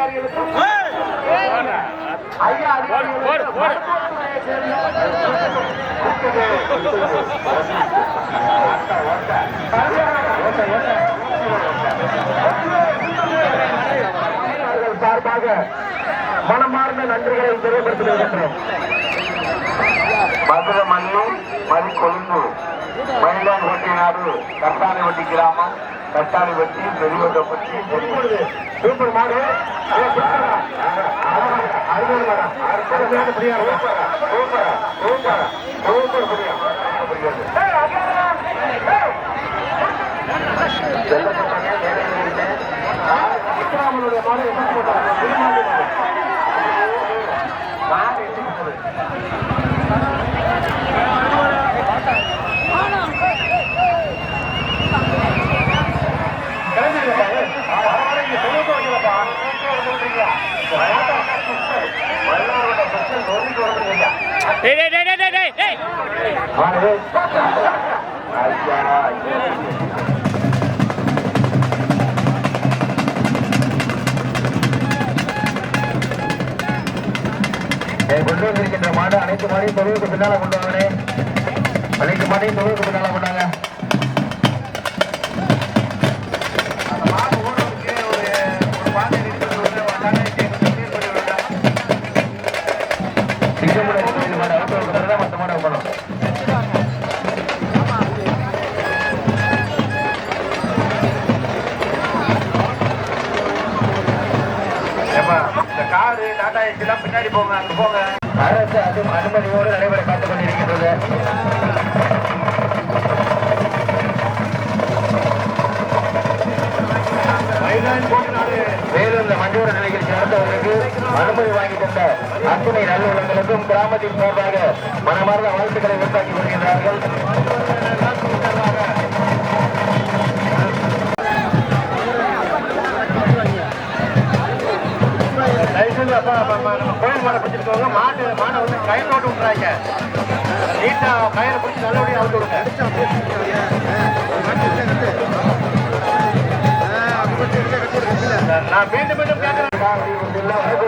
அதிகாரிகளுக்கும் ஐயா சார்பாக மனமார்ந்த நன்றிகளை தெரியப்படுத்துகின்றோம். மதுரை மல்லி மதிக்கொழுந்து மயிலான் ஒட்டி நாடு கட்டாணிவட்டி கிராமம் கட்டாணிவட்டி பெரியவட்டப்பட்டி சூப்பர் மாடு கொண்டு வந்திருக்கின்ற மாடு அனைத்து மாடையும் தொழுவுக்கு பின்னால கொண்டு வாங்க. அனைத்து மாடையும் தொழுவுக்கு பின்னால கொண்டாங்க. காரு டாடா ஏசிலாம் பின்னாடி போங்க, அங்க போங்க. அரசு அனுமதியோடு நடைபெற காத்துக் கொண்டிருக்கின்றது. மேலும் இந்த மஞ்சூர நிலையில் நடந்தவர்களுக்கு அனுமதி வாங்கி தந்த அத்துணை நல்லுள்ளங்களுக்கும் கிராமத்தின் சார்பாக மனமார்ந்த வாழ்த்துக்களை உண்டாக்கி வருகின்றார்கள். கோயில் மாடை பிடிச்சிருக்கவங்க மாடை வந்து கயிறு ஓட்டு விட்டுறாங்க. நீட்டா கயிறை பிடிச்சி நல்லபடியாக அவுட்டு விடுங்க. நான் மீண்டும் மீண்டும்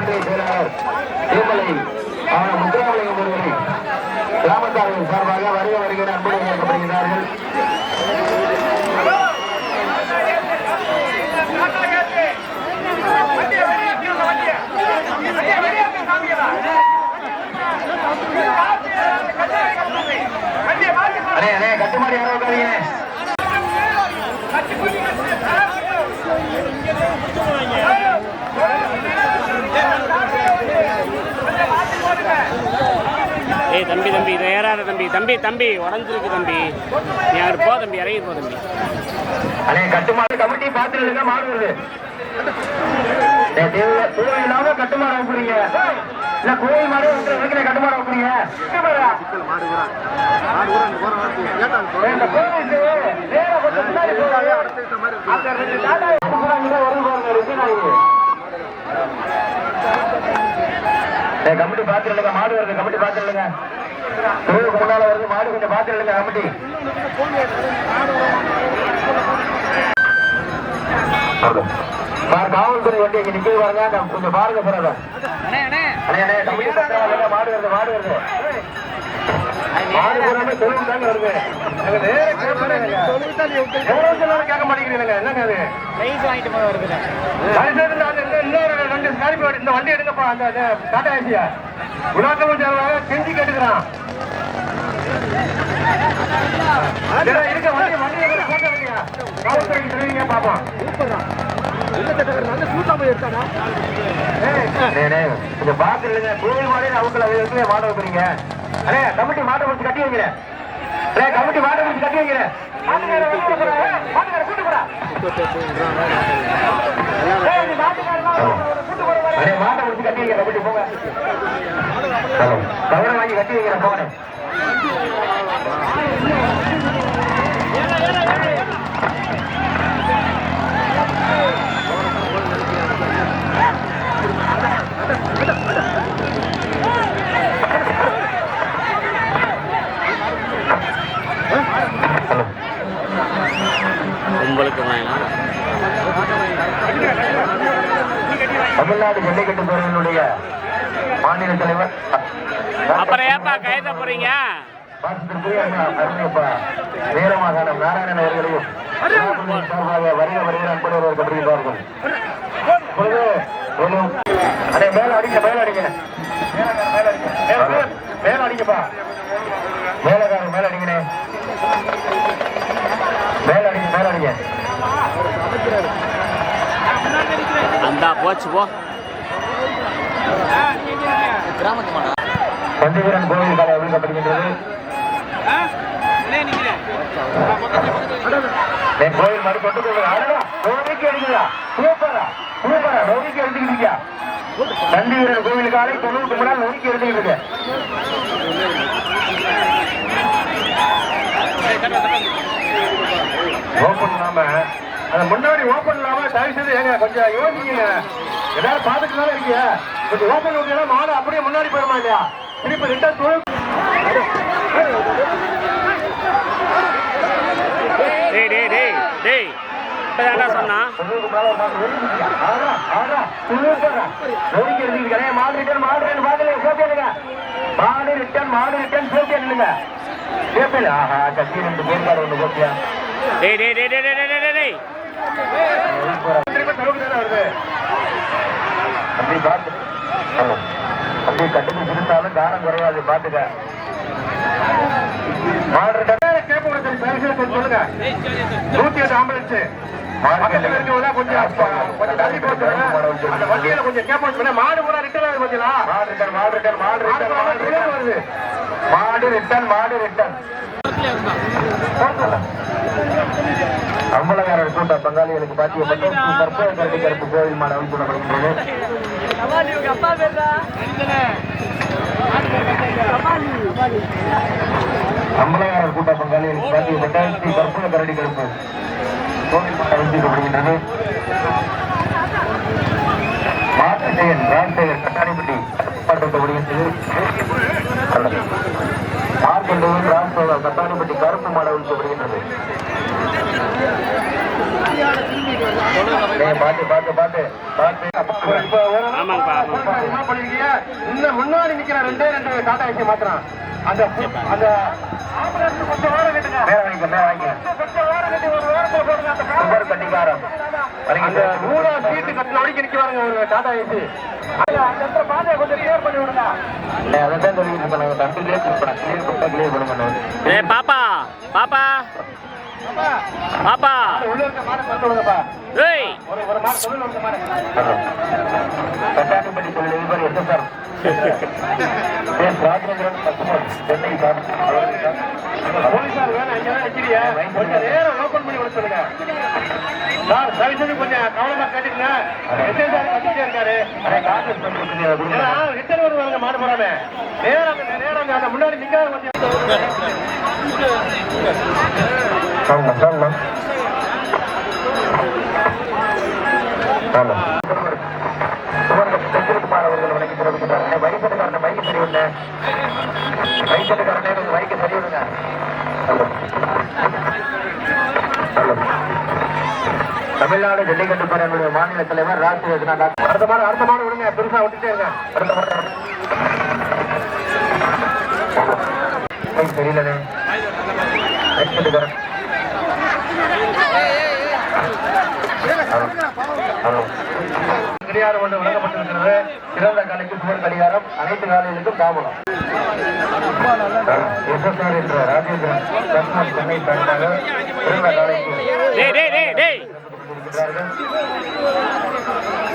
கேட்கிறேன். முத்திராமலிங்கம் ஒருவரை கிராமத்தார்கள் சார்பாக வருக வருகிற அன்புடன் கேட்கப்படுகிறார்கள். கட்டுமாடி யாரோ உட்காருங்க. ஏய் தம்பி தம்பி இதை ஏறாத தம்பி தம்பி தம்பி உடஞ்சிருக்கு தம்பி. நீ அங்கே போ தம்பி, இறங்கி போ தம்பி. அண்ணே கட்டுமாடு கமிட்டி பார்த்துருங்க. மாடு வருது. தேவையில்லாம கட்டுமாடு வைக்கிறீங்க. இல்ல கோயில் மாடு வைக்கிற கட்டுமாடு வைக்கிறீங்க. கமிட்டி பாத்துருங்க. மாடு வருது. கமிட்டி பாத்துருங்க. கோயிலுக்கு முன்னால வருது மாடு. கொஞ்சம் பாத்துருங்க கமிட்டி. காவல்துறை வண்டி இங்க நிக்க பாருங்க. கொஞ்சம் பாருங்க சார். மாடு வருது. மாடு வருது. மாடு போறாம தொழில் தாங்க வருது. கேட்க மாட்டேங்கிறீங்க. என்னங்க அது வாங்கிட்டு போய் வருது. இன்னொரு 2 ஸ்கார்பியோ இந்த வண்டி எடுங்கப்பா. அந்த டாடா ஏசியா உலகமாக செஞ்சு கேட்டுக்கிறான். இருக்க வண்டி வண்டி போட்டோ இல்லையா காவல்துறைக்கு தெரிவிங்க பாப்போம். கொஞ்சம் பாத்து இல்லைங்க. கோயில் மாடே அவங்க மாட வைக்கிறீங்க. அண்ணே கமிட்டி மாட்டை முடிச்சு கட்டி வைக்கிறேன். கமிட்டி மாட்டை முடிச்சு கட்டி வைக்கிறேன். மாட்டை முடிச்சு கட்டி வைக்கிறேன். கமிட்டி போங்க. கவனம் வாங்கி கட்டி வைக்கிறேன். போனேன் உங்களுக்கு வேணாம். தமிழ்நாடு ஜல்லிக்கட்டு துறையினுடைய மாநில தலைவர் அப்புறம் ஏப்பா கைத போறீங்க? அருமையப்பா வீரமாகாணம் நாராயணன் அவர்களையும் சார்பாக வருக வருகிற அன்புடையவர் கட்டியிருப்பார்கள். அடே மேல அடிங்க, மேல அடிங்க, மேல அடிங்கப்பா, மேலக்காரங்க மேல அடிங்கண்ணே, மேல அடிங்க, மேல அடிங்க. அந்த போச்சு போ. சந்திரன் கோவில் காலை ஒழுங்கப்படுகின்றது. கோயில் மாதிரி கொண்டு அடிக்கிறா சூப்பரா சூப்பரா நோக்கி எடுத்துக்கிட்டீங்க. சந்திரன் கோவில் காலை 90 மணி நேரம் நோக்கி எடுத்துக்கிட்டு ஓப்பன் இல்லாம அந்த முன்னாடி ஓப்பன் இல்லாம தயவு செய்து ஏங்க கொஞ்சம் யோசிக்கீங்க. ஏதாவது பாத்துட்டு இருக்கீங்க, கொஞ்சம் ஓப்பன் விட்டீங்கன்னா மாடு அப்படியே முன்னாடி போயிடுமா இல்லையா? திருப்பி ரிட்டர்ன் சொன்னா அப்படி கட்டுக்கு இருந்தாலும் காரம் குறையாது. பாத்துக்க சொல்லுங்க 108 ஆம்புலன்ஸ் மாடு கூட ரிட்டர்ன் ஆகுது. பாத்தீங்களா? மாடு ரிட்டர்ன் அம்பலகாரர் கூட்ட பங்காளிகளுக்கு பாத்தியப்பட்டு தற்போது கருத்து கருப்பு கோவில் மாடு அமைக்கப்படப்படுகின்றது. அம்பலகாரர் கூட்ட பங்காளிகளுக்கு பாத்தியப்பட்ட ஸ்ரீ கற்பூர கரடி கருப்பு கோவில் மாடு அமைக்கப்படுகின்றது. மாற்றுச்செயல் ராஜசேகர் கட்டாணிப்பட்டி பாட்டப்படுகின்றது. மார்க்கண்டேயன் ராஜசேகர் கட்டாணிப்பட்டி கருப்பு மாடு அமைக்கப்படுகின்றது. முன்னாடி நிக்கிற 2 டாடா ஏசி மாத்திரம் அந்த கட்டிக்காரம் சீட்டு கட்டின வரைக்கும் நிக்கிறாங்க ஒரு டாடா ஏசி. கொஞ்சம் கிளியர் பண்ணி விடுங்க. அதான் சொல்லிட்டு பாப்பா பாப்பா பாப்பா உள்ள இருக்க மாட சொல்லுங்கப்பா. ஒரு மாட சொல்லுங்க. கட்டாணிப்பட்டி தொழில் எஸ்எஸ்ஆர் ராஜேந்திரன் சென்னை போலீசார் வேணும். அங்கதான் நிக்கிறீங்க, கொஞ்சம் நேரம் ஓபன் பண்ணி விட சொல்லுங்க சார். சரி சொல்லி கொஞ்சம் கவனமா கேட்டுங்க. எஸ்எஸ்ஆர் கட்டிட்டே இருக்காரு. ரிட்டர்ன் வருவாங்க மாடு போறாம நேரம் அந்த முன்னாடி நிக்காத கொஞ்சம் அவர்கள் வணங்கி தெரிவிக்கிறாங்க. வயசுக்காரன மைக்கு சரி விடுங்க. வயசுக்காரனே கொஞ்சம் மைக்கு சரி விடுங்க. தமிழ்நாடு ஜல்லிக்கட்டு பேரவையுடைய மாநில தலைவர் ராஜசேகர். அடுத்த மாடு விடுங்க, பெருசா விட்டுட்டே இருங்க. அடுத்த மாடு தெரியலனே. கடிகாரம் ஒன்று வழங்கப்பட்டிருக்கிறது. சிறந்த காலைக்கு சுவர் கடிகாரம், அனைத்து காலைகளுக்கும் தாமதம். எஸ்எஸ்ஆர் என்ற ராஜேந்திரன் தர்மம் சென்னை சார்பாக சிறந்த காலைக்கு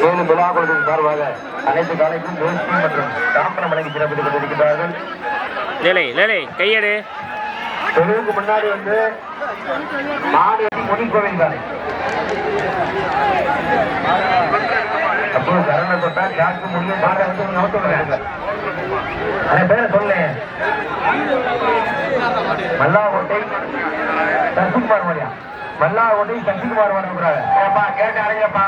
7 விழா குழுவின் சார்பாக அனைத்து காலைக்கும் ஜோசி மற்றும் தாம்பரம் வழங்கி சிறப்பித்துக் கொண்டிருக்கிறார்கள். கையெடு தெருவுக்கு முன்னாடி வந்து மாடு முனி கோவில் காலை அப்போ கரண தொட்டா ஜாக்கு முடியும். மாடை வந்து நோட்டுங்க. அந்த பேரை சொல்லு. மல்லாகோட்டை சசிகுமார் மணியா. மல்லாகோட்டை சசிகுமார் வரக்கூடாது. கேட்டு அடையப்பா,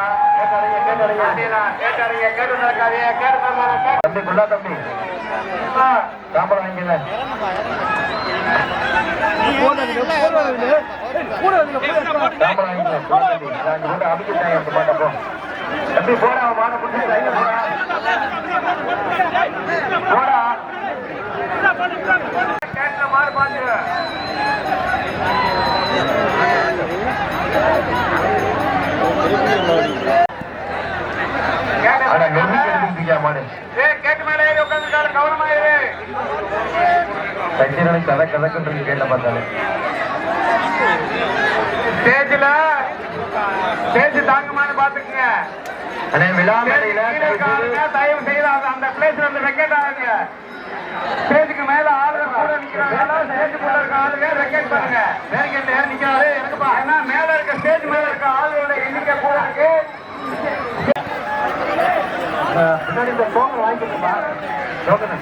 தம்பி குள்ளா தம்பி சாம்பரம் வாங்கிக்கல. சாம்பரம் வாங்கிக்கல. அமைக்கிட்டாங்க மாட்டப்போ எப்படி போடா மாட புடிச்சு போடா கேட்ல மாறு பாத்து கேட்டு மேலே உட்காந்துட்டாலும் கவனமாயிரு சச்சிரனை கதை கதக்குன்றது கேட்ட பார்த்தாலே ஸ்டேஜ் தாங்குமான்னு பாத்துக்கங்க. தயவு செய்து அந்த பிளேஸ்ல இருந்து வெக்கெட் ஆகுங்க. ஸ்டேஜுக்கு மேல ஆளுங்க கூட நிக்கிறாங்க. ஸ்டேஜுக்குள்ள இருக்க ஆளுங்க வெக்கெட் பண்ணுங்க. பேரிகேட்ல ஏறி நிக்கிறாரு எனக்குப்பா. ஏன்னா மேல இருக்க ஸ்டேஜ் மேல இருக்க ஆளுகளோட எண்ணிக்கை கூட இருக்கு. முன்னாடி இந்த டோக்கன் வாங்கிக்கணும்பா. டோக்கன்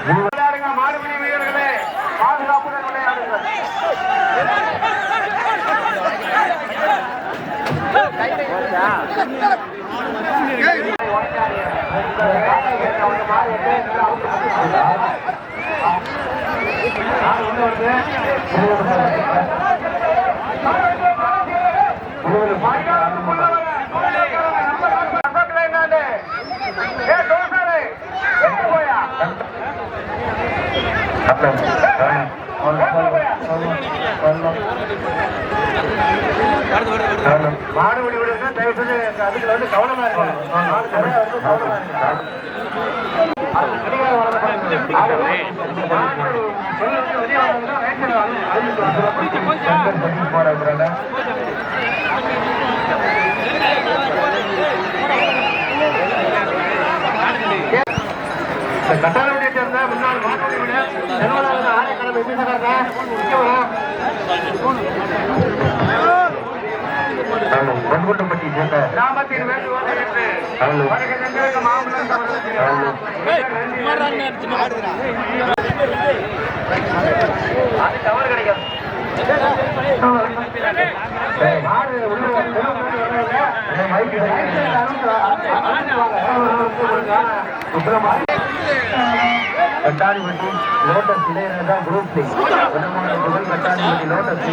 விளையாடுங்க மாடுபிடி வீரர்களே, பாதுகாப்புடன் விளையாடுங்க. மாடுபிடி விடுங்க, தயவு செஞ்சு அதுக்கு வந்து கவனமா இருக்கும். கட்டாளத்தை சேர்ந்த முன்னாள் மாநில நிறுவனர் ஆணைக்கிழமை பொன்குட்டம்பட்டி சேர்ந்த கிராமத்தின் வேண்டுகோளை ஏற்று வருகின்ற மாமல்லர் அது தவறு கிடைக்கும். Kattanipatti lotus Ilaiyaraaja group C புகழ் கட்டாணிப்பட்டி லோட்டஸ்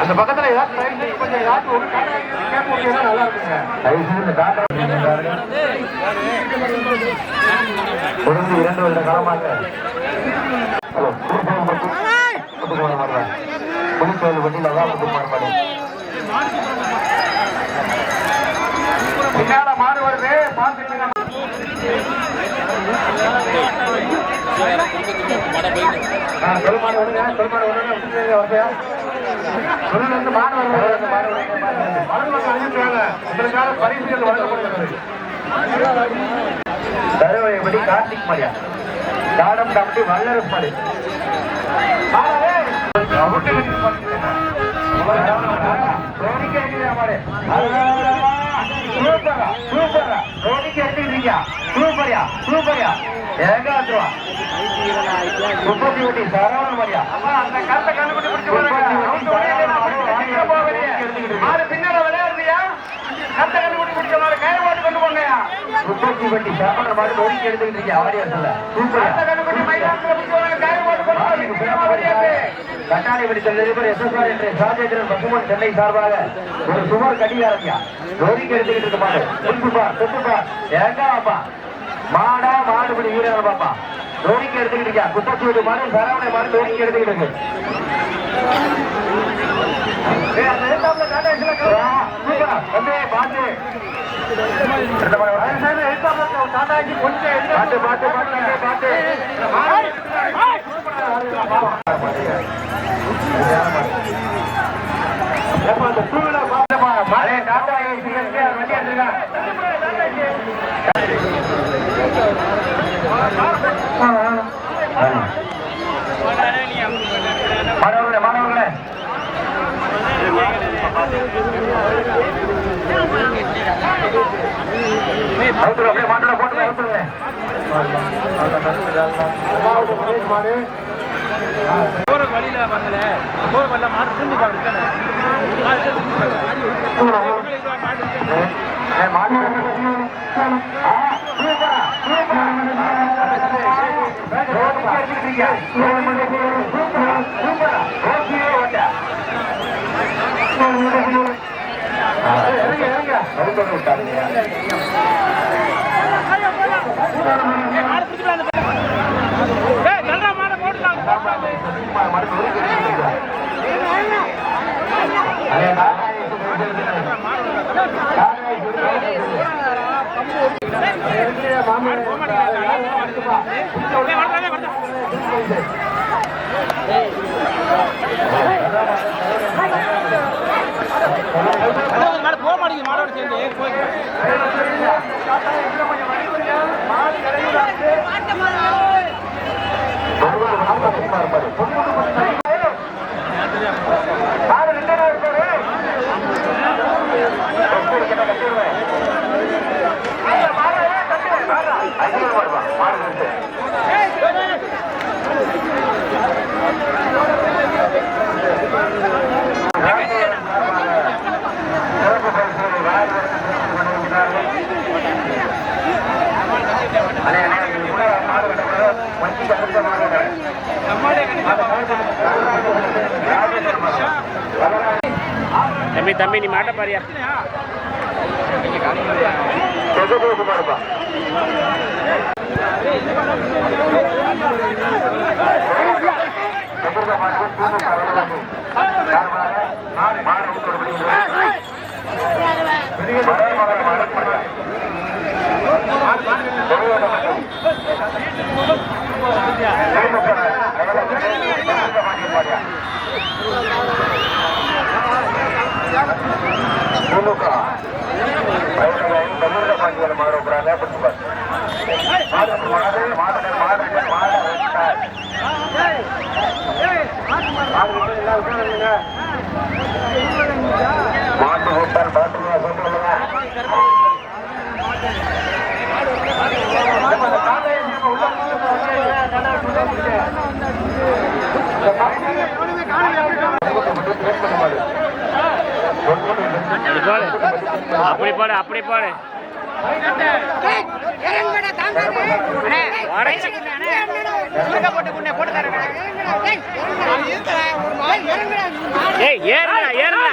அந்த பக்கத்துல ஏதாச்சும் கொஞ்சம் ஏதாச்சும் ஒரு நல்லா இருக்குங்க. தொடர்ந்து 2 வருட காலமாக புலிக்கோயில் வண்டியில் அதான் மாறுபாடு பின்னால மாறு வருது பார்த்துட்டு சொல்மாடு விடுங்க, சொல்மாடு விடுங்க. வசையா சொல்லுங்க மாடு வருவாங்க. உங்களுக்கான பரிசுகள் வழங்கப்படுகிறது. தருவைப்படி கார்த்திக் மாடியா தாடம் கமிட்டி வல்லரசு பின்னால விளையாடுறியா கத்த கண்டுபிடி பிடிச்ச மாதிரி கை போட்டு கொண்டு போங்கயா. முப்பத்தி வட்டி சாப்பிட மாதிரி ஒதுக்கி எடுத்துக்கிட்டு இருக்கீங்க. கட்டாணிப்படி தொழிலதிபர் SSR என்ற சாஜேந்திரன் பசுமன் சென்னை சார்பாக ஒரு சுமார் கடிகாரங்க ஒதுக்கி எடுத்துக்கிட்டு இருக்க மாடு. முன்புப்பா சொத்துப்பா ஏங்காப்பா மாடா மாடுபடி வீரர் பாப்பா ஒதுக்கி எடுத்துக்கிட்டு இருக்கா. குப்பத்தி வீட்டு மாடு சரவணை மாடு ஒதுக்கி எடுத்துக்கிட்டு இருக்கு. டாடா மாணவர்களே மாணவர்களே அப்படியே மாட்டோட போட்டு எடுத்துருங்க. போற வழியில வரல போற வழியில மாடு திரும்பி பாருங்க போக மாட்டேங்குது மாடோட சேர்ந்து தம்பி தம்பி நீ மாட்ட பாரியா அப்படி போடு அப்படி போடு ஏய் ஏறுடா ஏறுடா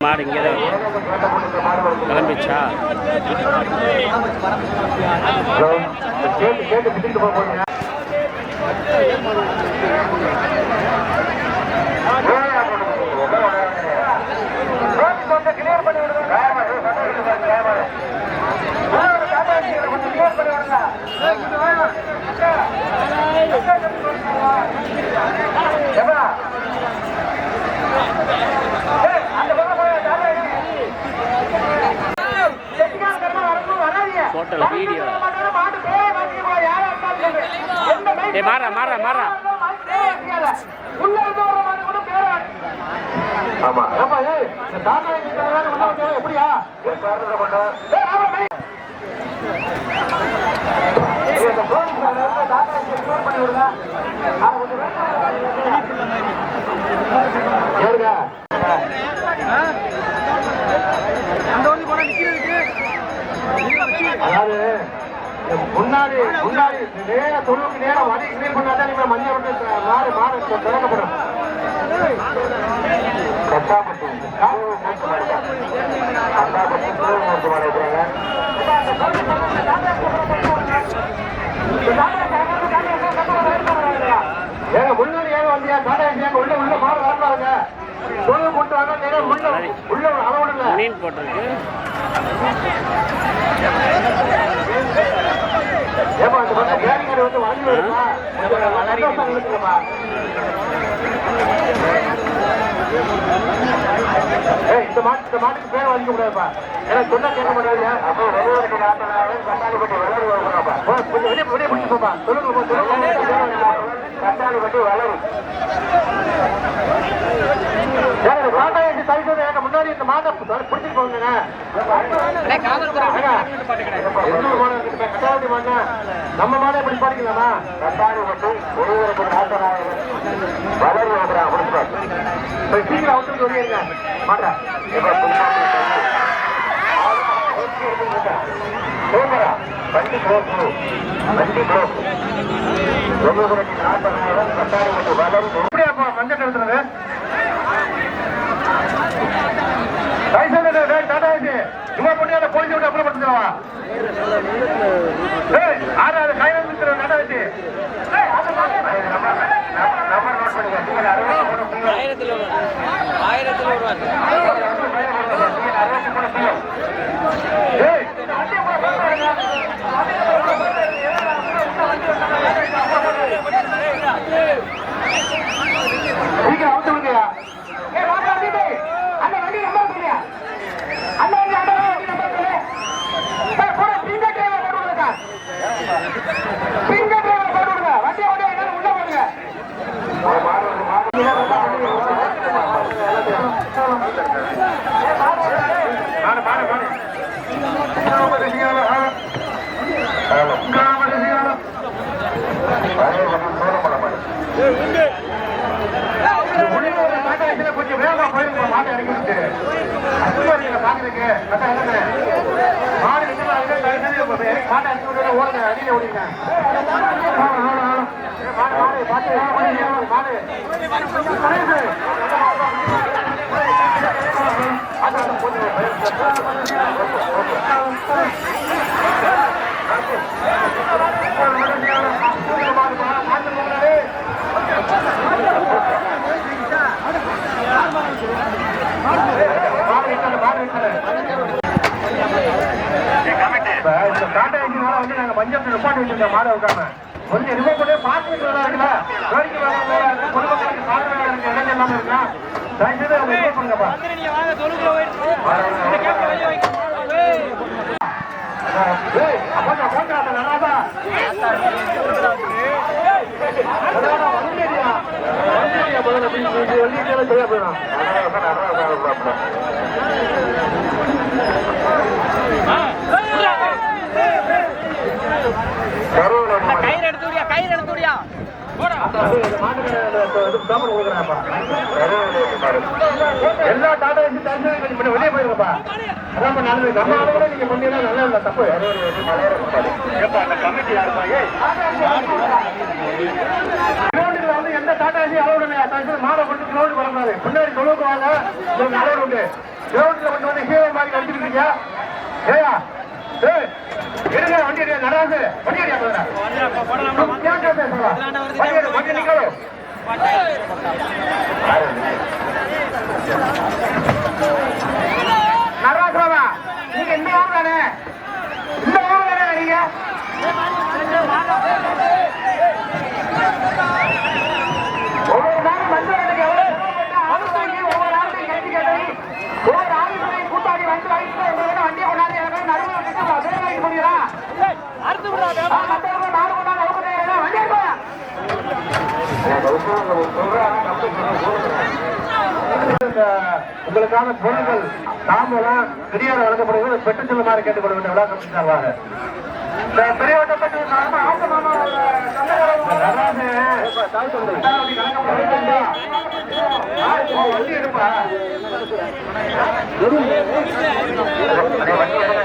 மாடு இங்கே கிளம்பிச்சா ஹோட்டல் வீடியோ ஏ மாறா மாறா மாறா ஆமா எப்படியா அதாவது முன்னாடி முன்னாடி நேரம் தொழுவுக்கு நேரம் வழி கிளீன் பண்ணாதான் நீங்க மஞ்சள் விட்டு மாறு மாறு திறக்கப்படும். ஏங்க முன்னாடி ஏங்க வந்தியா டாடா ஏசியாங்க உள்ள உள்ள மாறு வரலாங்க தொழில் போட்டு வாங்க நேரம் உள்ள உள்ள அளவுல மீன் போட்டிருக்கு. ஏப்பா இந்த பக்கம் கேரிங்கர் வந்து வாங்கி வருமா இருக்குப்பா. இந்த மாட்டுக்கு பேர் வாங்கிக்க கூடாதுப்பா. ஏன்னா சொன்னா கேட்க மாட்டாங்க. கொஞ்சம் வெளியே வெளியே பிடிச்சிப்பா. சொல்லுங்க கட்டாளி பட்டி வளரும். முன்னாடி இந்த மாட்டை பிடிச்சிட்டு போங்க. கட்டாளி மாட்டா நம்ம மாடை எப்படி பாடிக்கலாமா? கட்டாளி பட்டி ஒருவருக்கு வளரும். சீக்கிரம் அவுட்டு சொல்லிடுங்க மாட்டா. வண்டி ப்ளோக் வண்டி ப்ளோக் எப்படியாப்பா மஞ்சள் எடுத்துறது டாடா இவா பண்ணி அதை போயிட்டு விட்டு அப்புறம் படுத்துக்கவா ஆறாவது கையில இருக்கிற டாடா வச்சு நம்பர் நோட் பண்ணிக்க.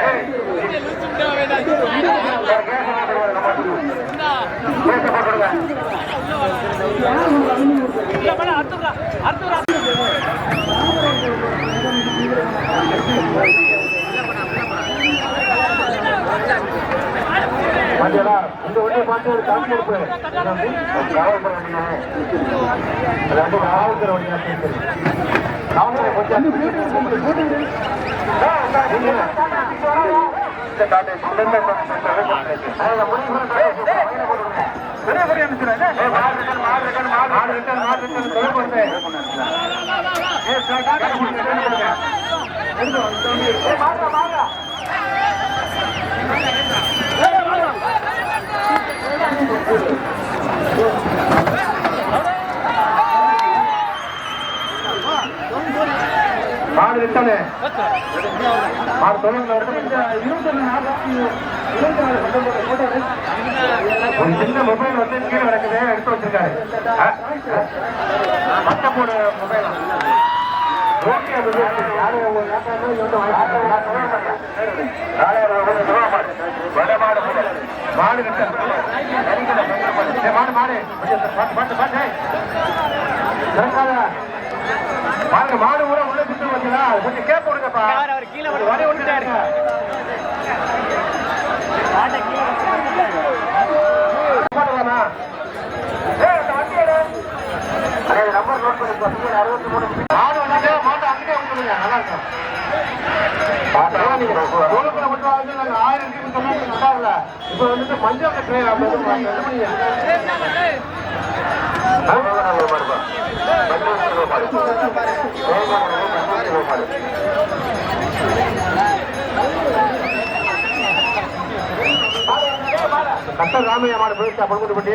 哎， இந்த வண்டியை பார்த்து ஒரு காசு கொடுப்பு காவல்துறை மாடு விட்டானே மாடு தொழில் ஒரு சின்ன மொபைல் வந்து கீழே கிடக்குது எடுத்து வச்சிருக்காரு மத்தப்போட மொபைல் ஓகே மாடு மாடு மாடு பாருங்க மாடு கூட உள்ள சுத்தம் வச்சுங்களா கொஞ்சம் கேப் விடுங்கப்பா கீழே வடி விட்டுட்டாரு நம்பர் நோட் பண்ணி 63 மாடு வந்து மாட்டை அங்கே விட்டுருங்க நல்லா இருக்கும் இப்ப வந்துட்டு மஞ்சள் ட்ரெயின் கட்ட ராமையா மாடு போயிடுச்சா பண்பட்டு பட்டி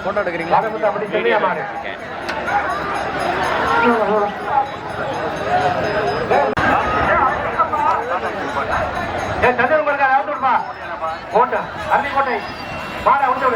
போட்டோ எடுக்கிறீங்களா சென்னையா மாடு சந்திரன் அவுட்டுப்பா கோட்டை அருவி கோட்டை மாட அவுட்டு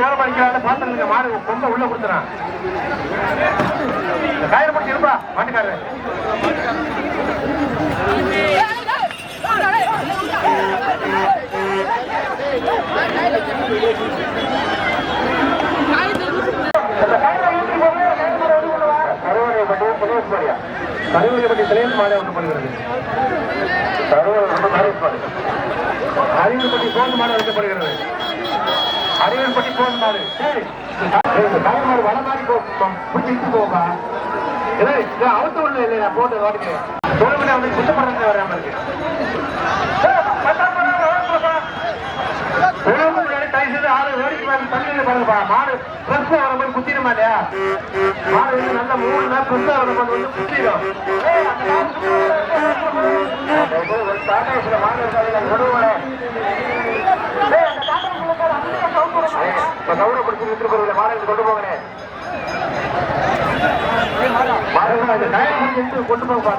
ஓரம் அடிக்கிறாங்க பாத்திரங்க மாடு கொம்ப உள்ள கொடுத்துறான் கயிறு முடிச்சு இருப்பா மாட்டுக்காரரு கருவறைப்பட்டி திரையில் மாடு வைக்கப்படுகிறது அறிவியல்பட்டி போன் மாடு வைக்கப்படுகிறது அறிவியல்பட்டி போன் மாடு கயிறு மாடு வள மாறி பிடிச்சிட்டு போப்பா அவத்து ஒண்ணு இல்லையா போட்டு வாட்டுக்கு தோல்வி அவனுக்கு சுத்தப்படுறது வராம இருக்கு மாடு பிரஸ் வரும்போது குத்திடுமா இல்லையா மாடு வந்து நல்ல 3 நாள் பிரஸ் வரும்போது வந்து குத்திடும் கௌரவப்படுத்தி விட்டு போறீங்க மாடு கொண்டு போகிறேன் கொண்டு போங்க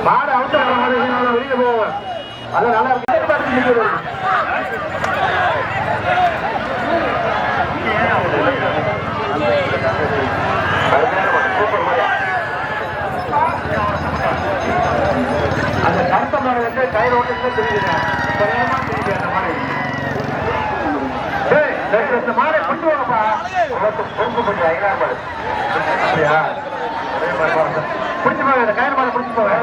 மாடு அவுட் வெளியில போவோம் அது நல்லா இருக்கு அந்த கருத்த மாடு வந்து கயிறு ஓட்டு தெரியுதுங்க தெரியுது அந்த மாடு இந்த மாடை கொண்டு வாங்கப்பா பொறுப்பு பண்ணி 5,000 மாடு அப்படியா பிடிச்சு போங்க இந்த கயிறு மாடை பிடிச்சு போங்க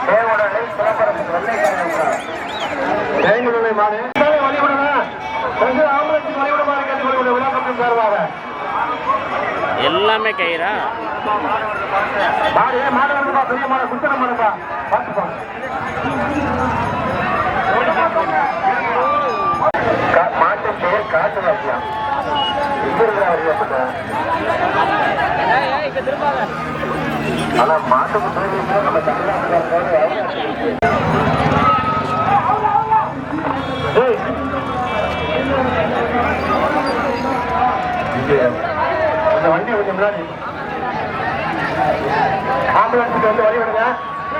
தேவடலை சிலம்பரம் வெள்ளை மாடு வழிபடலாம் ஆம்புலன்ஸ் வழிபடமாக கேட்டுக்கொள்ள விழா மற்றும் சார்பாக எல்லாமே கயிறா மாடு மாடு வருதுப்பா பெரிய மாடு குத்தன மாடுப்பா பார்த்துப்பா மாட்டு பெயர் காட்டு வாக்கியம் ஆனா மாட்டுக்கு நம்ம அந்த வண்டி கொஞ்சம் முன்னாடி ஆம்புலன்ஸுக்கு வந்து வழி விடுங்க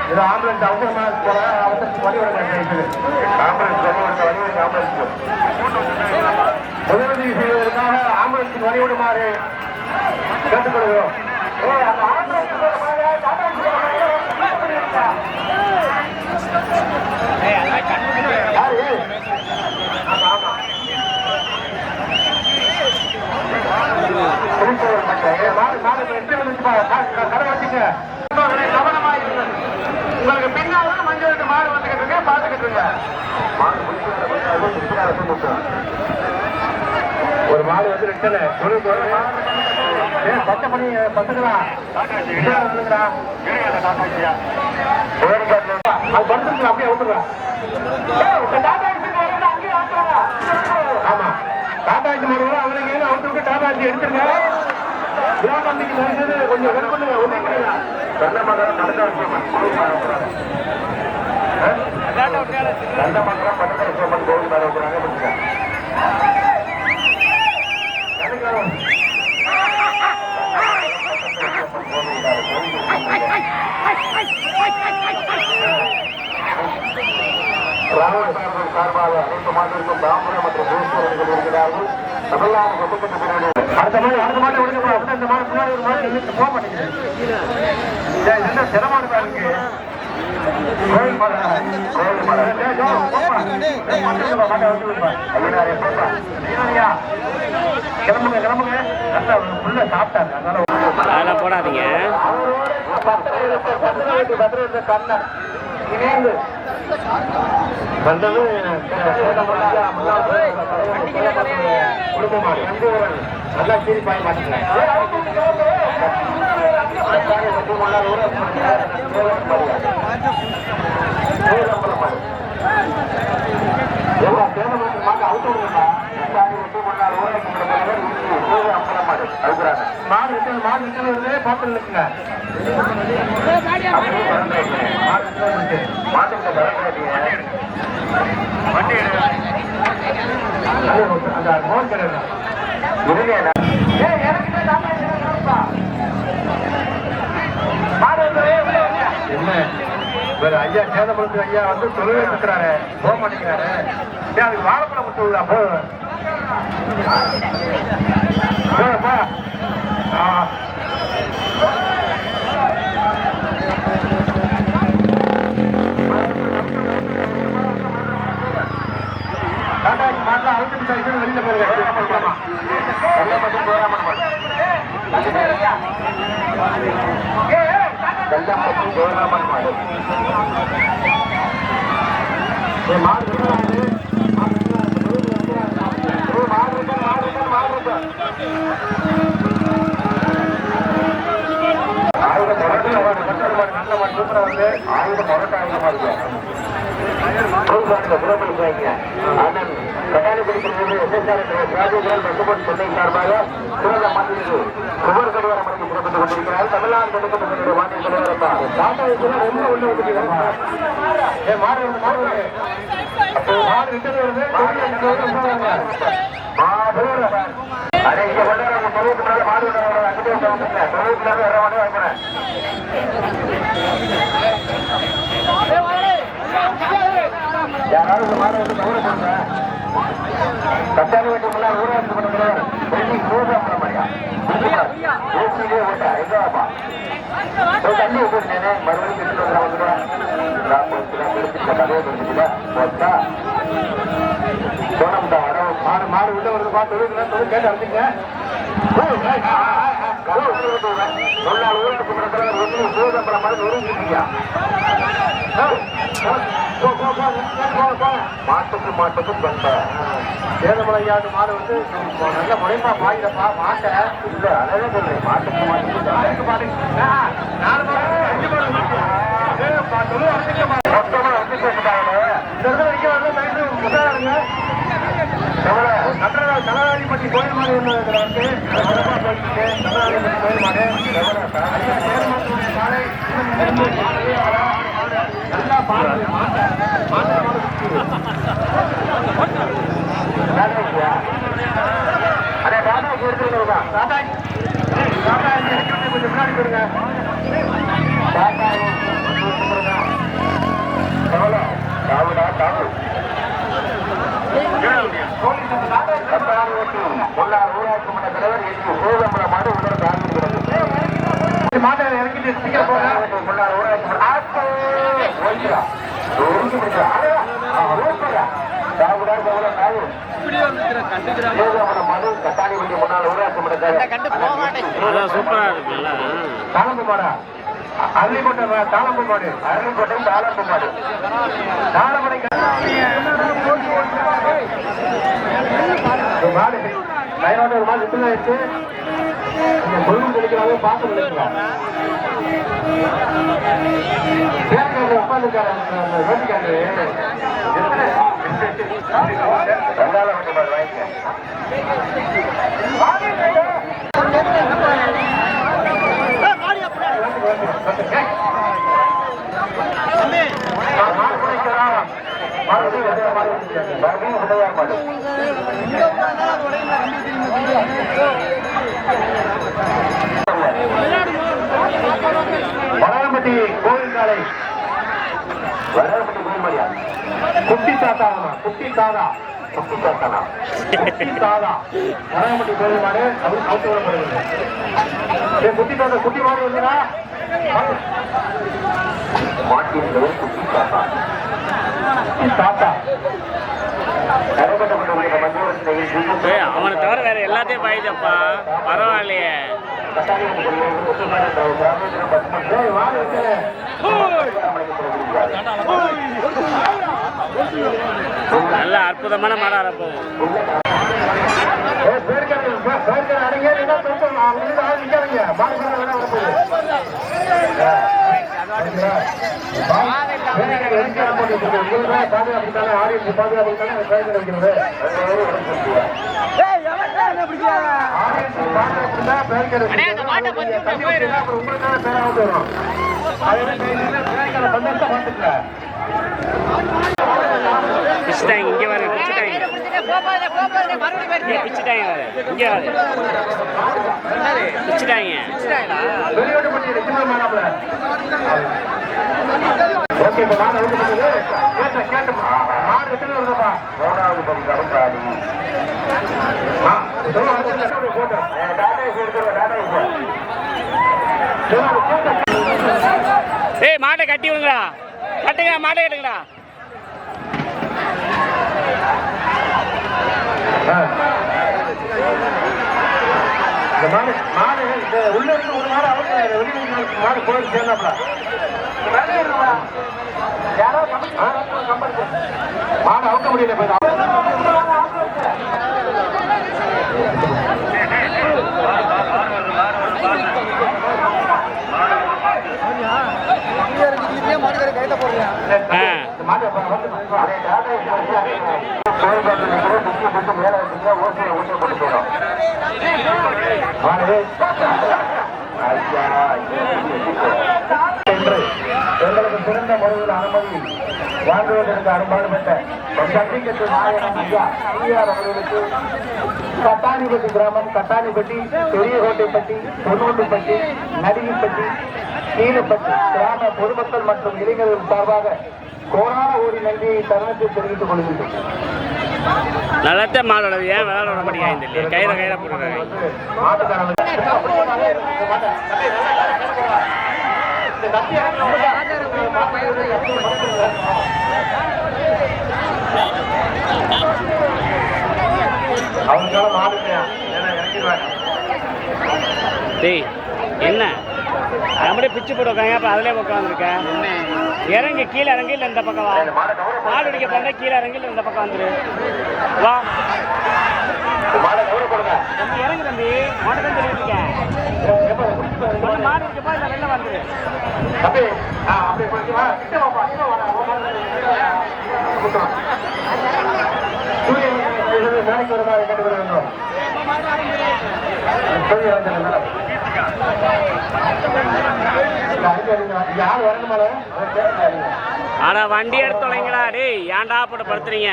இது ஆம்புலன்ஸ் அவசரமான போற அவசரத்துக்கு வழி விடுங்க ஆம்புலன்ஸ் வழி விடுங்க வழி விடுங்க ஆம்புலன்ஸ் முதலுதவி செய்வதற்காக ஆம்புலன்ஸுக்கு வழி விடுமாறு கேட்டுக்கொள்கிறோம் உங்களுக்கு பின்னால மஞ்சள் மாடு வந்துகிட்டு இருக்க பாத்துக்கிட்டு இருங்க ஒரு மாடு வந்து ரிட்டனு பச்சை பண்ணி பத்துங்களா அது படுத்துருங்க அப்படியே விட்டுருங்க ஆமா டாடா ஆட்சி மாடு அவனுக்கு அவுட்டு விட்டு டாடா ஆட்சி எடுத்துருங்க விழாமந்திக்கு கொஞ்சம் ஹெல்ப் பண்ணுங்க உதவிக்கிறீங்க நல்ல மகன் நடந்த நல்ல மக்கள் பட்டத்தர சோமன் கோவில் மேல வைக்கிறாங்க பண்ணுங்க ராமசாமி சார்பாக அனைத்து மாநிலங்களும் தாம்பரம் மற்றும் பூஸ்வரர்கள் இருக்கிறார்கள் தமிழ்நாடு கொட்டப்பட்ட பின்னாடி அடுத்த மாடு ஒழுங்கப்பா இந்த மாடு பின்னாடி ஒரு மாடு இழுத்து போக மாட்டேங்குது என்ன சிரமமான இருக்கு கோயில் மலை கிளம்புங்க கிளம்புங்க நல்லா உள்ள சாப்பிட்டாங்க அதனால அதெல்லாம் போடாதீங்க கண்ணன் இணைந்து வந்தது குடும்பமாக நல்லா சீரி பாய மாட்டேங்க பாத்து இருக்குங்க அந்த மோன் கிடையாது என்ன வேற ஐயா சேதமலுக்கு ஐயா வந்து தொழில் இருக்கிறாரு போக மாட்டேங்கிறாரு அதுக்கு வாழைப்பழம் கொடுத்து விடா போப்பா மாட்டா அவுட்டு வெளியில போயிருங்க ஆயுதம் அண்ணன் கட்டாயப்படுத்தும் சென்னை சார்பாக சிறந்த மாநில குபர் கடிகாரம் அடங்கி சிறப்பித்துக் கொண்டிருக்கிறார் தமிழ்நாடு தொடக்கப்பட்ட மாநில தலைவர் ரொம்ப உள்ள யாராவது மாடு வந்து ஊரை போடுங்க கட்டாளி வீட்டுக்குள்ள ஊராட்சி மன்ற தலைவர் ஓட்டா எங்கப்பா தண்ணி விட்டுருந்தேனே மறுபடியும் கிட்ட வந்துடுவேன் கதையை கொடுத்துக்கல போட்டா சோனம்டா மாடு மாடு உள்ள வருது பார்த்து கேட்டு அடிச்சுங்க முன்னாள் ஊராட்சி மன்ற தலைவர் ஒன்றிய சிவகம்பரம் மருந்து உறுதியா மாட்டுக்கும் பண்ப சேதமலையாடு மாடு வந்து நல்ல முறைப்பா பாயிரப்பா மாட்டை இல்ல அதான் சொல்றேன் மாட்டுக்கும் மொத்தமா வந்து கனகாதிபட்டி கோயில் மாடு ஒன்று வந்து கனகாதிபட்டி கோயில் மாடு நல்லா பாடு அதே டாடாக்கு எடுத்துருக்கா டாடா கொஞ்சம் முன்னாடி போயிருங்க டாடா தாவு முன்னாள் ஊராட்சி மன்ற தலைவர் சிவகம்பரம் மாடு உள்ள மாட்டை இறக்கிட்டு சீக்கிரம் போக முன்னாள் ஊராட்சி மனு கட்டாணிப்பட்டி முன்னாள் ஊராட்சி மன்ற தலைவர் சூப்பரா இருக்குல்ல தாளம்பு மாடா அருளிக்கோட்டை தாளம்பு மாடு அருளிக்கோட்டை தாளம்பு மாடு தாளமடை மாடு கையோட ஒரு மாடு விட்டு ஆயிடுச்சு கொள்ளும் கிடைக்கிறாங்க பார்த்து கிடைக்கலாம் உட்காந்துருக்காரு ரோட்டிக்காரு ரெண்டாவது வண்டி மாடு வளரப்பட்டி கோவில் காலை வளரப்பட்டி கோவில் மரியா குட்டி தாத்தானா குட்டி தாதா குட்டி தாத்தானா குட்டி தாதா வளரப்பட்டி கோவில் மாடு அது அவுத்து விடப்படுகிறது குட்டி தாத்தா குட்டி மாடு வந்துடா மாட்டின் குட்டி தாத்தா குட்டி தாத்தா அவனை தவிர வேற எல்லாத்தையும் பாயுதப்பா பரவாயில்லையே நல்ல அற்புதமான மாடா இருப்பது பிச்சுட்டாங்க இங்கே வர பிச்சுட்டாங்க இங்கே வர பிச்சுட்டாங்க மூணாவது பரிகாரம் காடி ஏய் மாட்டை கட்டி விடுங்கடா கட்டுங்கடா மாட்டை கட்டுங்கடா இந்த மாடு மாடு இந்த உள்ள இருந்து ஒரு மாடு அவங்க வெளியூர் மாடு கோயில் சேர்ந்தாப்ல மாடு அவுக்க முடியல எங்களுக்கு சிறந்த முறையில் அனுமதி வாங்குவதற்கு அனுமதிப்பட்ட சர்டிபிகேட் நாயகம் ஐயா ஐயார் அவர்களுக்கு கட்டாணிப்பட்டி கிராமம் கட்டாணிப்பட்டி பெரியகோட்டைப்பட்டி பொன்னோட்டுப்பட்டி நடிகைப்பட்டி கீழப்பட்டி கிராம பொதுமக்கள் மற்றும் இளைஞர்கள் சார்பாக கோரான ஓடி நன்றியை தருணத்தை தெரிவித்துக் கொள்கின்றோம். நல்ல மாடோட ஏன் விளையாட விட மாட்டேங்க கையில போட்டுருக்காங்க அவங்களுக்காக மாடு இறக்கிடுவாங்க டேய் என்ன அப்படியே பிச்சு போட்டு உட்காங்க அப்போ அதிலே உட்காந்துருக்க இறங்கி கீழே இறங்கி இல்லை இந்த பக்கம் வா மாடு அடிக்க போனா கீழே இறங்கி இல்லை இந்த பக்கம் வந்துரு வா தம்பி இறங்கு தம்பி மாட்டை தான் சொல்லியிருக்கேன் மாடு இருக்கப்பா இல்லை வெளில வந்துரு நாளைக்கு ஒரு மாதிரி கேட்டு வேண்டும் யார் வரணுமா ஆனா வண்டி எடுத்து தொலைங்களா டேய் ஏன்டா போட்டு படுத்துறீங்க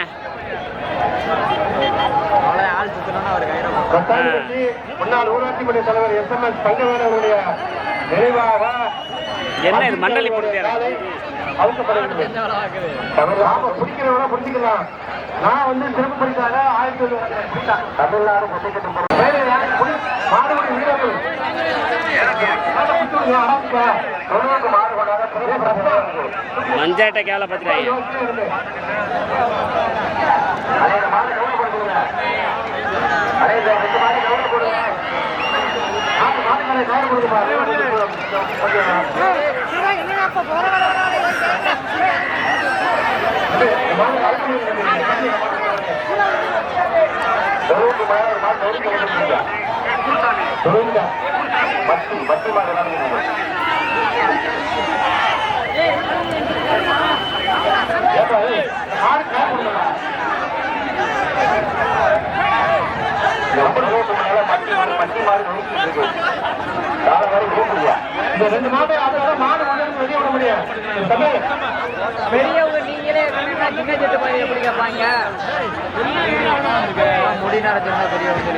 முன்னாள் ஊராட்சி மன்ற தலைவர் SMS தங்கவேல் அவருடைய நினைவாக என்ன இது மண்டலி போட்டு பிடிக்கிறவனா பிடிச்சிக்கலாம். நான் வந்து சிறப்பு பரிசாக 1900 தமிழ்நாடு மாடுபடி வீரர்கள் மஞ்சாட்ட கேவல பத்திராய் இந்த 2 மாட்டை மாடு வெளியே விட முடியாது. பெரியவங்க நீங்களே சின்ன செட்டு பையன் எப்படி கேட்பாங்க முடி நடத்தினா பெரியவங்க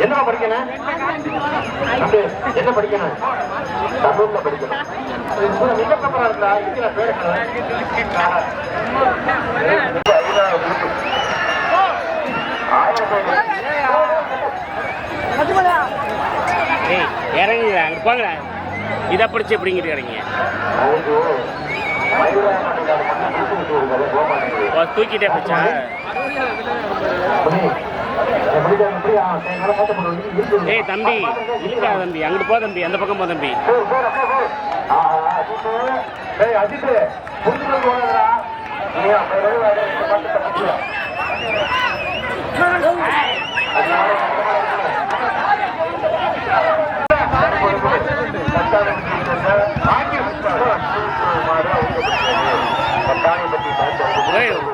என்ன படிக்கணும் என்ன படிக்கணும் தமிழ்ல படிக்கணும் ஏய் இறங்குங்க அங்கே போங்க இதை பிடிச்சி எப்படிங்கிட்டு இறங்க தூக்கிட்டே போச்சா ஏய் தம்பி இல்லையா தம்பி அங்கிட்டு போ தம்பி அந்த பக்கம் போ தம்பி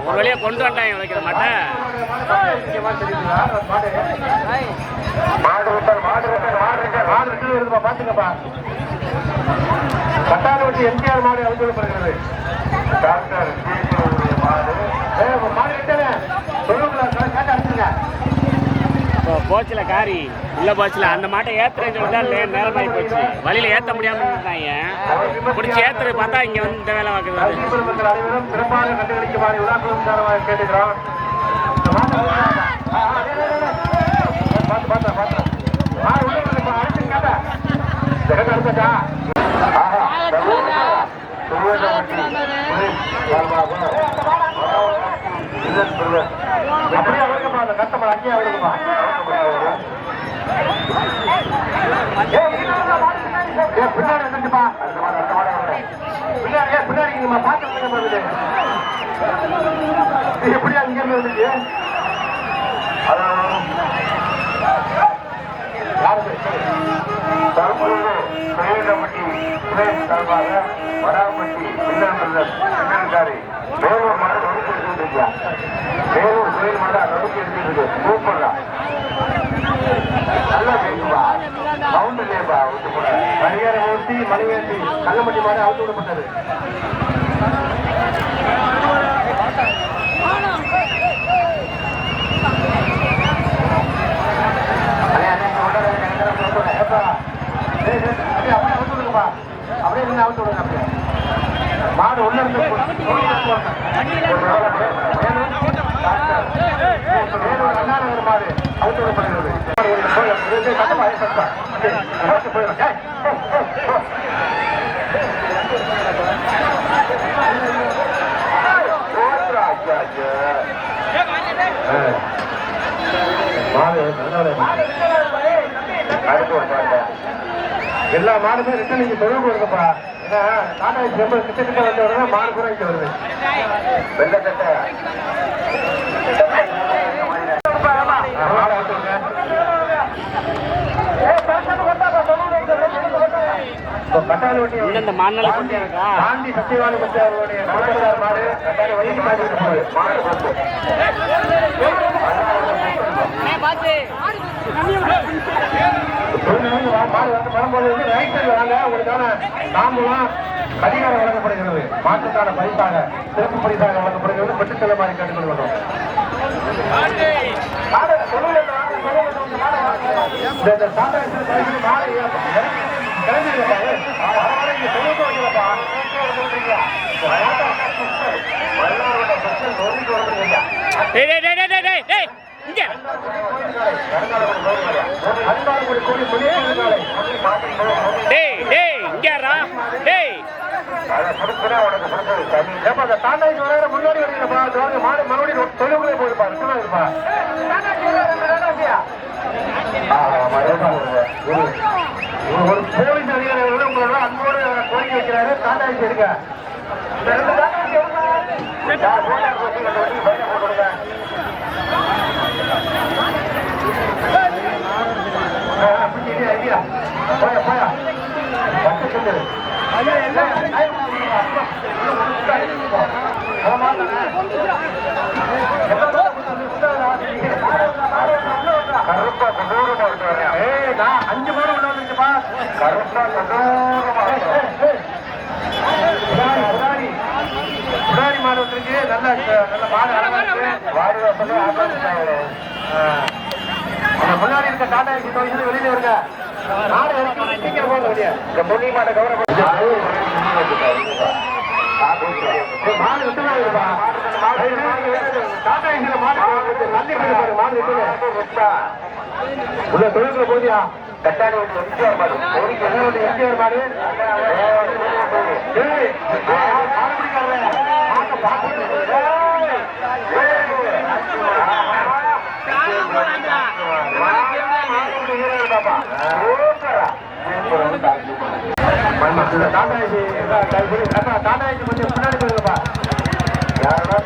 ஒரு வழியா கொண்டு வந்தாங்க வைக்கிற மாட்டேன் பாத்துக்கப்பா கட்டாரவட்டி எம்ஜிஆர் மாடு அனுப்பப்படுகிறது. மாடு கிட்டே சொல்லுங்களா கேட்டு அனுப்புங்க. போச்சுல காரி உள்ள போச்சுல அந்த மாட்டை ஏத்துறேன்னு சொல்லிதான் நேரமாகி போச்சு வழியில ஏத்த முடியாம இருந்தாங்க பிடிச்சி ஏத்துறது பார்த்தா இங்க வந்து இந்த வேலை பார்க்குறது அனைவரும் சிறப்பாக கண்டுகளிக்குமாறு விழாக்களும் கேட்டுக்கிறோம். அப்படியே அவருக்குப்பா அந்த கஸ்டமர் அங்கேயே அவருக்குப்பா பின்னாடி வந்துச்சுப்பா பின்னாடி பாத்து எப்படி அங்க இருந்துச்சு பெரியப்பட்டி துணை சார்பாக வராப்பட்டி பின்னாடி வேலூர் மாடு நொறுக்கி எடுத்துருக்கியா வேலூர் கோயில் மாடு நொறுக்கி எடுத்துருக்கு சூப்பர்டா நல்லா பேசுவா சவுண்ட் இல்லையப்பா விட்டு போட பரிகார மூர்த்தி மணிவேந்தி கல்லம்பட்டி மாடு அவுத்து விடப்பட்டது. அப்படியே நின்று அவுத்து விடுங்க. அப்படியே மாடு உள்ள இருந்து மாடு அவுத்து விடப்படுகிறது. கட்டமா போயிடும். எல்லா மாடுமே ரிட்டன் நீங்க தொழில் கொடுக்கப்பா. ஏன்னா டாடா ரொம்ப கிட்ட வந்து வருது, மாடு கூட இங்க வருது. வெள்ளத்தட்ட கட்டாளி வண்டி இந்த மாநில காந்தி சத்தியவாணி பற்றி அவர்களுடைய மாடு கட்டாளி வண்டிக்கு மாட்டிட்டு போகுது. மாடு வந்து வரும்போது வந்து ரைட் சைடு வாங்க, உங்களுக்கான தாம்பூலம் கடிகாரம் வழங்கப்படுகிறது. மாட்டுக்கான பரிசாக சிறப்பு பரிசாக வழங்கப்படுகிறது. பெற்று செல்ல மாதிரி கேட்டுக்கொள்கிறோம். முன்னாடி வரீங்கப்பா, மாடு மறுபடியும் தொழிலுக்குள்ளே போயிருப்பா, இருப்பா. ஒரு போலீஸ் அதிகாரிகளோட உங்களோட அன்போடு கோரிக்கை வைக்கிறாரு. தாண்டாயிச்சு இருக்க ஐடியா போயா போயா கருப்பா கொடூரமா இருக்கு. 5 மாடு உள்ள வந்துருக்குப்பா. கருப்பா கொடூரமா முன்னாடி மாடு வந்துருக்கு. நல்ல நல்ல மாடு முன்னாடி இருக்க டாடா வெளியில இருக்க நாடு வரைக்கும் சீக்கிரம் போக வெளியே. இந்த முன்னி மாட்டை கவரப்படுத்த மாடு விட்டுதான் இருப்பா. டாடா இங்க மாடு நன்றி பாரு. மாடு விட்டு உள்ள தொழிலுக்குள்ள போதியா கட்டாணி எம்ஜிஆர் மாடு எம்ஜிஆர் மாடு டாடாய்க்கு கொஞ்சம் பின்னாடி போயிருப்பா. யாரா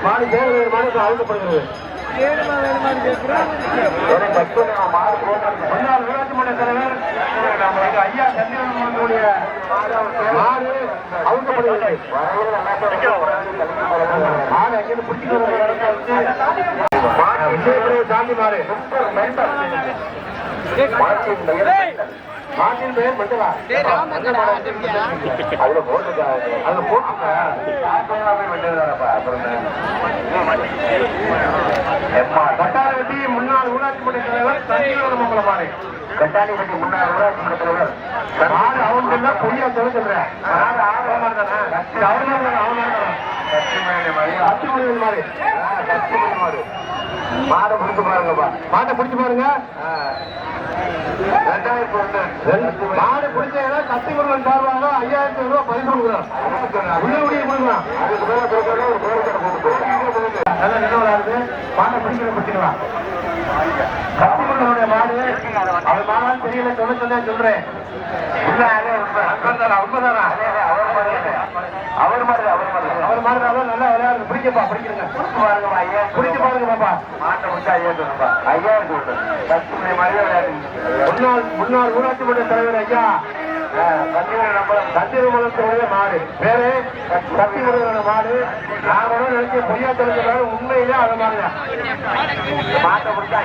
மாடு தேவையான மாடு அழுத்தப்படுகிறது. ஊராட்சி மன்ற தலைவர் ஐயா சந்திரனுடைய மாடு அழுத்தப்படுகிறது. மாடு அங்கிருந்து பிடிச்சிட்டு சாந்தி மாடு மாட்டின் பெயர் மண்டலா. அதுல போட்டுக்க கட்டாரவட்டி முன்னாள் ஊராட்சி மன்ற தலைவர் சஞ்சீவனமங்கலம் மாடு. கட்டாணிப்பட்டி முன்னாள் ஊராட்சி மன்ற தலைவர் மாடு அவங்க பொய்யா சொல்றேன். மாடை பிடிச்சு பாருங்கப்பா. மாட்டை பிடிச்சு பாருங்க. மாடு பிடிச்சா கத்திமுருகன் சார்பாக 5000 ரூபாய் பரிசு கொடுக்குறோம். உள்ளபடியே கொடுக்கலாம். நல்லா நிலவராது. மாட்டை பிடிக்கிற பிடிச்சிக்கலாம். கத்திமுருகனுடைய மாடு அவர் மாடான்னு தெரியல. சொல்றேன். அவர் மாதிரி நல்லா விளையாடுறது. பிடிக்கப்பா பிடிக்கிறங்க. பிடிச்சு பாருங்க பாப்பா. மாட்டை முடிச்சு 5000 முன்னாள் ஊராட்சி மன்ற தலைவர் ஐயா சத்தியமங்கலத்துடைய மாடு பேரு சத்தியமுருகன மாடு. நாங்களும் நினைச்ச பொய்யா தெரிஞ்சாரு. உண்மையிலே அதை மாதிரிதான் மாட்டை முடிச்சா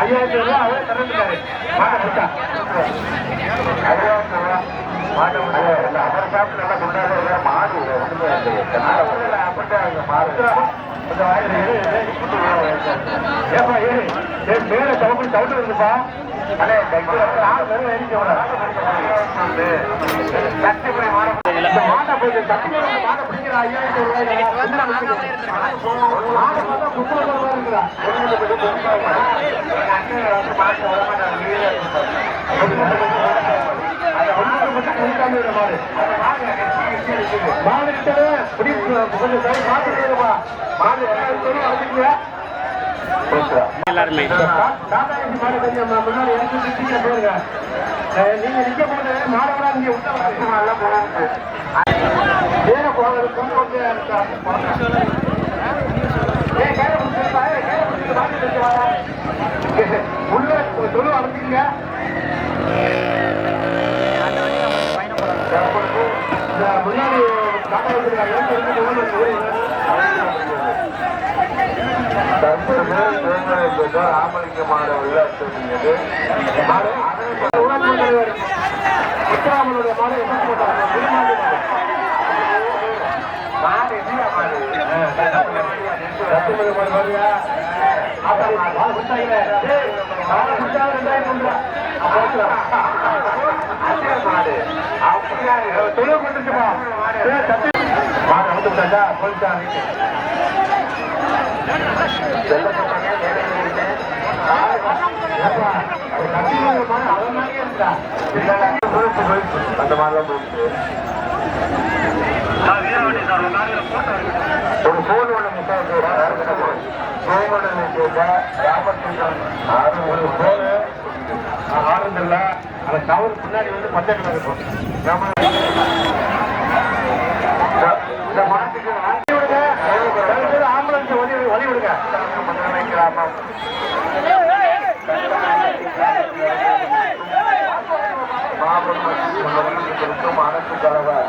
5000 ரூபாய் அவரே திறந்துட்டாரு. மாட்டை முடிச்சா 5000 ரூபாய் மாட்டை முடிச்சா அவர் சாப்பிட்டு நல்லா கொண்டாடுற மாடு மேல சவுண்டு இருக்குப்பா. எல்லாருமே நீங்க நிக்க போது மாடவெல்லாம் இங்க வேற போகிறதுக்கும் உள்ள சொல்லு அனுப்பிங்க முன்னாடி காட்டா ராமலிங்க மாட உள்ளது உத்தராமனுடைய மாடு என்ன மாடு அந்த மாதிரிலாம் போயிட்டு ஒரு போன் ஒண்ணு ஒரு போனு ஆளுங்கள்ல அந்த கவர் பின்னாடி வந்து பஞ்சாயத்து இருக்கும் இந்த மாட்டுக்கு ஆம்புலன்ஸ் வழி விடுங்க கிராமம் அரசு தலைவர்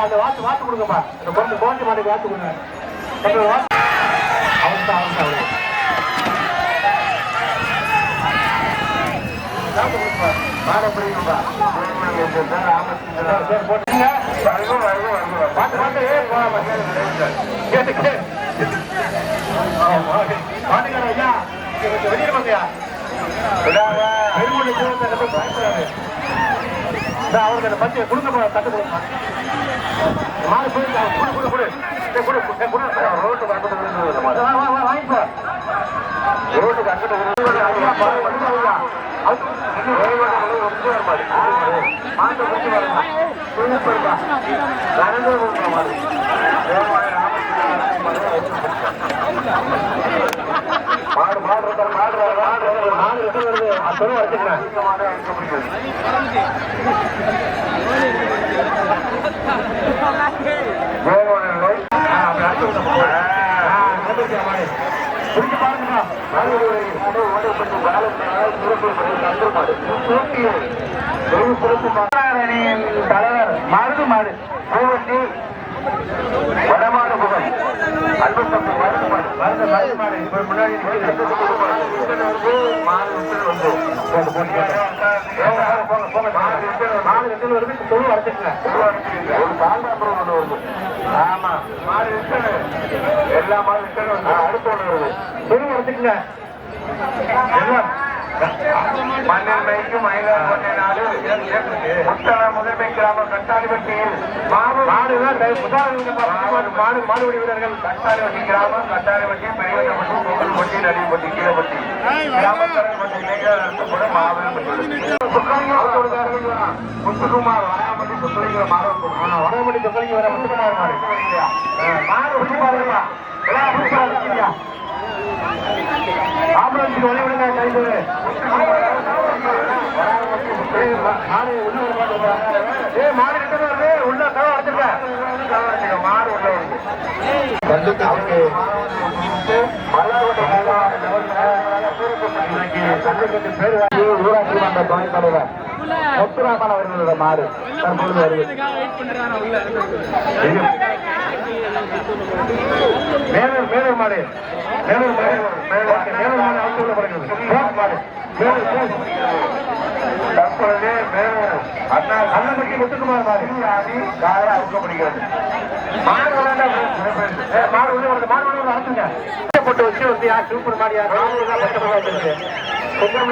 அந்த வாத்து கொடுங்கப்பா கொஞ்சம் குழந்தை மாட்டுக்கு வாத்து கொடுங்க அவருக்கு பச்சை கொடுக்க தட்டு கொடுங்க மாடு ரோட்டு வாங்கிப்போ ரோட்டுக்கு அங்கிட்ட தலைவர் மாடு மாடு பூவட்டி வடமாடு புகழ் அன்பு தம்பி மருந்து மாடு முன்னாடி ஆமா மாடு எல்லா மாடு அடுத்து ஒன்று வருது சொல்லி வச்சுக்கங்க மண்ணில் மைக்கும் மயிலார் கொண்ட நாடு முத்தள முதன்மை கிராம கட்டாளிப்பட்டியில் மாடுபடி வீரர்கள் கட்டாளிப்பட்டி கிராமம் கட்டாளிப்பட்டி பெரியவட்டி பொங்கல்பட்டி நடிப்பட்டி கீழப்பட்டி கிராமத்தரப்பட்டி இளைஞர் நடத்தப்படும் மாபெரும் முத்துக்குமார் வராமட்டி சொத்தலிங்க வராமட்டி சொத்தலிங்க வர முத்துக்குமார் மாடு ஆம்புலன்ஸுக்கு வழி விடுங்க கைது மாடு கிட்ட வருது உள்ள கதை அடைச்சிருக்க மாடு உள்ள வருது ஊராட்சி மன்ற துணைத் தலைவர் முத்துராமன் அவர்களோட மாடு தற்பொழுது வருது மேலூர் மாடு மேலூர் மாடு அவுத்து விடப்படுகிறது தற்பொழுது அண்ணன்பட்டி முத்துக்குமார் மாடு காலை அவுக்கப்படுகிறது மாடு மாடு அவுத்துங்க போட்டு வச்சு வந்து யார் சூப்பர் மாடியா வச்சிருக்கு கொஞ்சம்